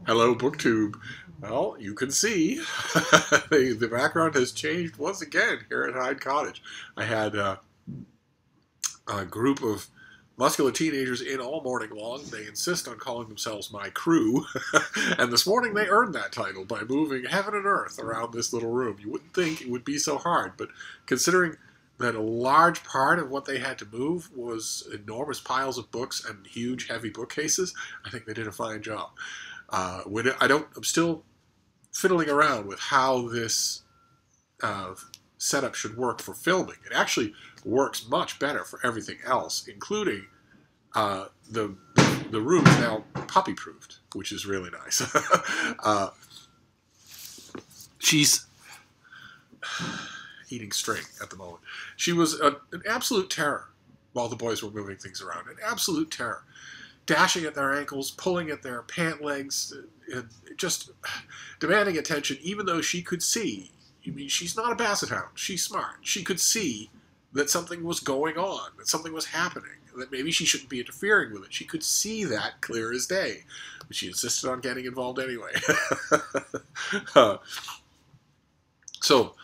Hello, BookTube. Well, you can see the background has changed once again here at Hyde Cottage. I had a group of muscular teenagers in all morning long. They insist on calling themselves my crew, and this morning they earned that title by moving heaven and earth around this little room. You wouldn't think it would be so hard, but considering that a large part of what they had to move was enormous piles of books and huge, heavy bookcases, I think they did a fine job. I'm still fiddling around with how this setup should work for filming. It actually works much better for everything else, including the room is now puppy-proofed, which is really nice. She's eating string at the moment. She was an absolute terror while the boys were moving things around. An absolute terror. Dashing at their ankles, pulling at their pant legs, and just demanding attention, even though she could see. I mean, she's not a basset hound. She's smart. She could see that something was going on, that something was happening, that maybe she shouldn't be interfering with it. She could see that clear as day, but she insisted on getting involved anyway. So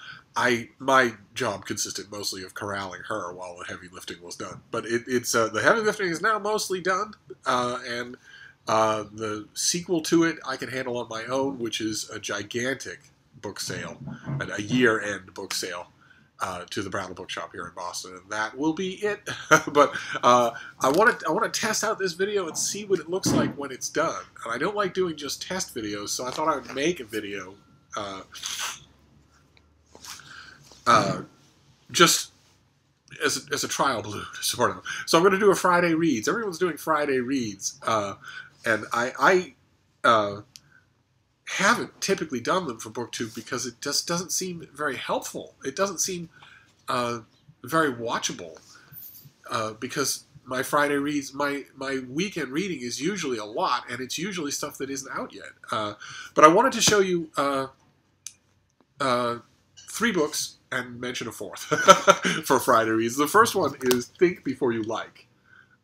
my job consisted mostly of corralling her while the heavy lifting was done. But the heavy lifting is now mostly done, and the sequel to it I can handle on my own, which is a gigantic book sale, a year-end book sale to the Brattle Bookshop here in Boston, and that will be it. But I want to test out this video and see what it looks like when it's done. And I don't like doing just test videos, so I thought I would make a video. Just as a trial balloon, sort of. So I'm going to do a Friday Reads. Everyone's doing Friday Reads, and I haven't typically done them for BookTube because it just doesn't seem very helpful. It doesn't seem very watchable because my Friday Reads, my weekend reading is usually a lot, and it's usually stuff that isn't out yet. But I wanted to show you 3 books and mention a 4th for Friday Reads. The first one is Think Before You Like,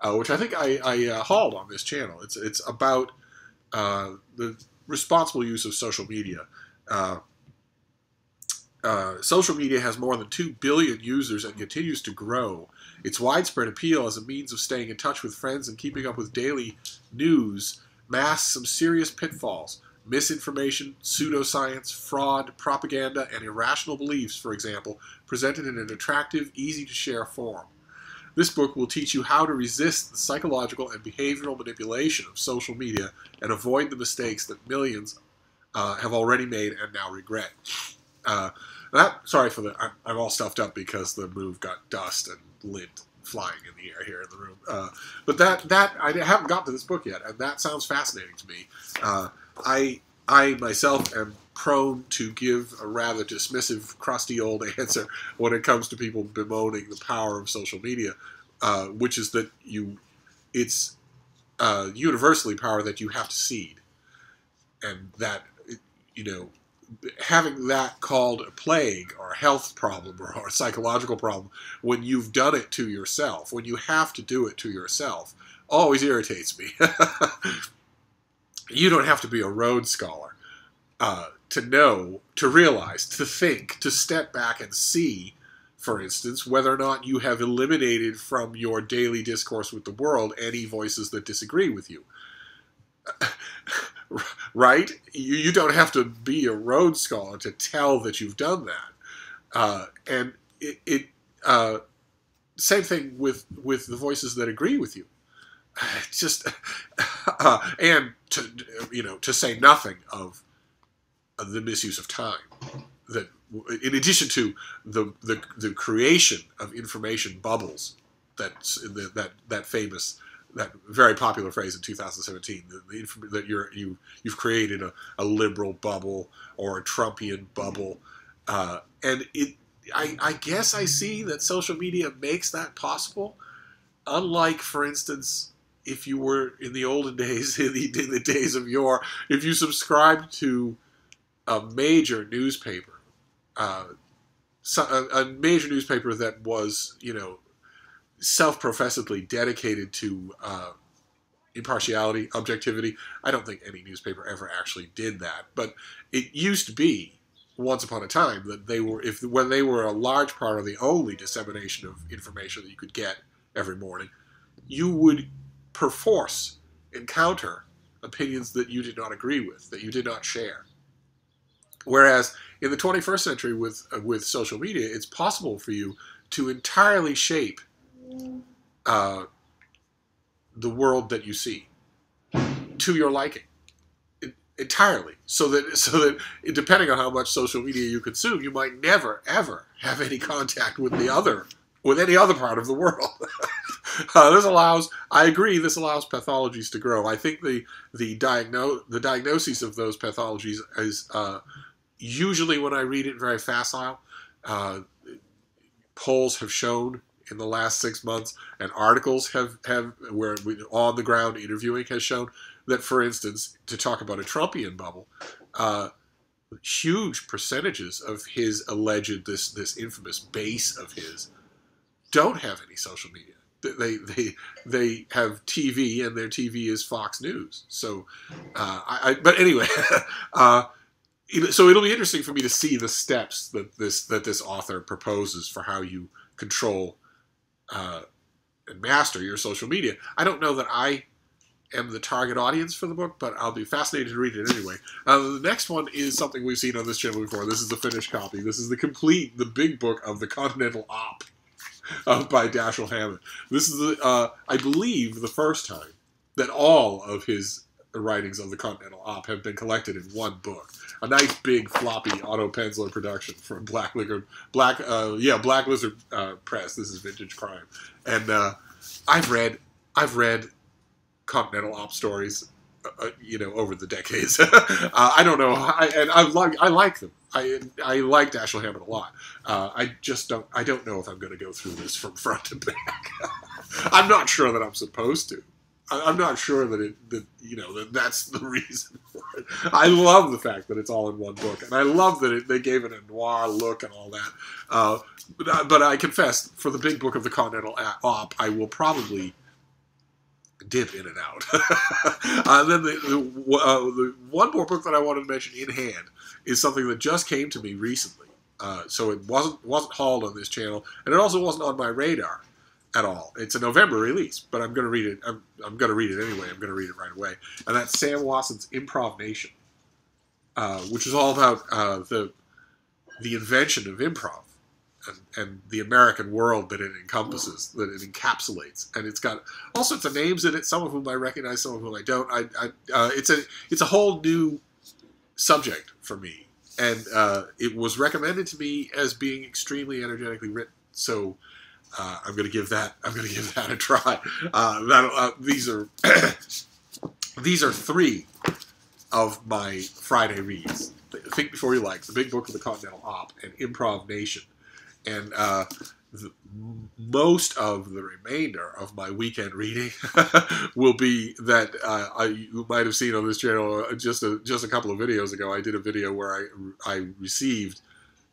which I think I hauled on this channel. It's about the responsible use of social media. Social media has more than 2 billion users and continues to grow. Its widespread appeal as a means of staying in touch with friends and keeping up with daily news masks some serious pitfalls. Misinformation, pseudoscience, fraud, propaganda, and irrational beliefs, for example, presented in an attractive, easy-to-share form. This book will teach you how to resist the psychological and behavioral manipulation of social media and avoid the mistakes that millions have already made and now regret. Sorry for the... I'm all stuffed up because the move got dust and lint flying in the air here in the room. But I haven't got to this book yet, and that sounds fascinating to me. I myself am prone to give a rather dismissive, crusty old answer when it comes to people bemoaning the power of social media, which is that it's universally power that you have to cede, and that having that called a plague or a health problem or a psychological problem when you've done it to yourself, when you have to do it to yourself, always irritates me. You don't have to be a Rhodes Scholar to know, to realize, to think, to step back and see, for instance, whether or not you have eliminated from your daily discourse with the world any voices that disagree with you. Right? You don't have to be a Rhodes Scholar to tell that you've done that. And same thing with the voices that agree with you. Just and to say nothing of the misuse of time, that in addition to the creation of information bubbles, that famous, that very popular phrase in 2017, that you've created a liberal bubble or a Trumpian bubble, and I guess I see that social media makes that possible. Unlike, for instance, if you were in the olden days, in the days of yore, if you subscribed to a major newspaper, a major newspaper that was, self-professedly dedicated to impartiality, objectivity. I don't think any newspaper ever actually did that, but it used to be once upon a time that they were, when they were a large part of the only dissemination of information that you could get every morning, you would perforce encounter opinions that you did not agree with, that you did not share. Whereas in the 21st century with social media, it's possible for you to entirely shape the world that you see to your liking, entirely. So that depending on how much social media you consume, you might never ever have any contact with any other part of the world. This allows, I agree, this allows pathologies to grow. I think the diagnosis of those pathologies is usually, when I read it, very facile. Polls have shown in the last 6 months, and articles have where on the ground interviewing has shown that, for instance, to talk about a Trumpian bubble, huge percentages of his alleged this infamous base of his don't have any social media. They have TV, and their TV is Fox News. So, but anyway, so it'll be interesting for me to see the steps that this author proposes for how you control and master your social media. I don't know that I am the target audience for the book, but I'll be fascinated to read it anyway. The next one is something we've seen on this channel before. This is the finished copy. This is the big book of the Continental Op by Dashiell Hammett. This is, I believe, the first time that all of his writings of the Continental Op have been collected in one book. A nice big floppy auto penciler production from Black Lizard Press. This is Vintage Crime, and I've read Continental Op stories, over the decades. I don't know, I like them. I like Dashiell Hammett a lot. I don't know if I'm going to go through this from front to back. I'm not sure that I'm supposed to. I'm not sure that that's the reason for it. I love the fact that it's all in one book, and I love that they gave it a noir look and all that. But I confess, for the big book of the Continental Op, I will probably dip in and out. And then the one more book that I wanted to mention in hand is something that just came to me recently. So it wasn't hauled on this channel, and it also wasn't on my radar at all. It's a November release, but I'm going to read it. I'm going to read it anyway. I'm going to read it right away. And that's Sam Wasson's Improv Nation, which is all about the invention of improv and the American world that it encompasses, that it encapsulates. And it's got all sorts of names in it, some of whom I recognize, some of whom I don't. It's a whole new subject for me. And it was recommended to me as being extremely energetically written. So I'm going to give that a try. These are three of my Friday reads: Think Before You Like, the big book of the Continental Op, and Improv Nation. And most of the remainder of my weekend reading will be that you might have seen on this channel just a couple of videos ago. I did a video where I received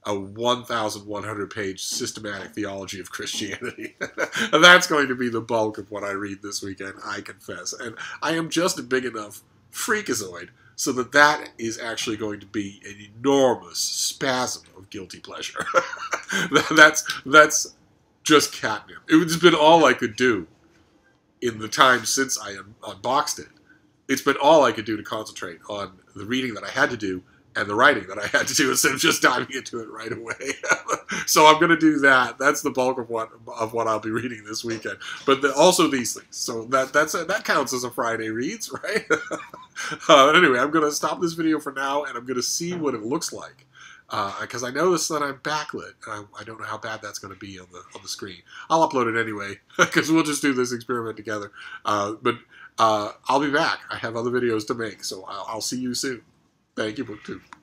a 1,100-page systematic theology of Christianity. And that's going to be the bulk of what I read this weekend, I confess. And I am just a big enough freakazoid so that is actually going to be an enormous spasm of guilty pleasure. That's just catnip. It's been all I could do in the time since I unboxed it. It's been all I could do to concentrate on the reading that I had to do and the writing that I had to do instead of just diving into it right away. So I'm going to do that. That's the bulk of what I'll be reading this weekend. But also these things. So that counts as a Friday reads, right? Anyway, I'm going to stop this video for now, and I'm going to see what it looks like. Because I noticed that I'm backlit, and I don't know how bad that's going to be on the screen. I'll upload it anyway, because we'll just do this experiment together. But I'll be back. I have other videos to make, so I'll see you soon. Thank you, BookTube.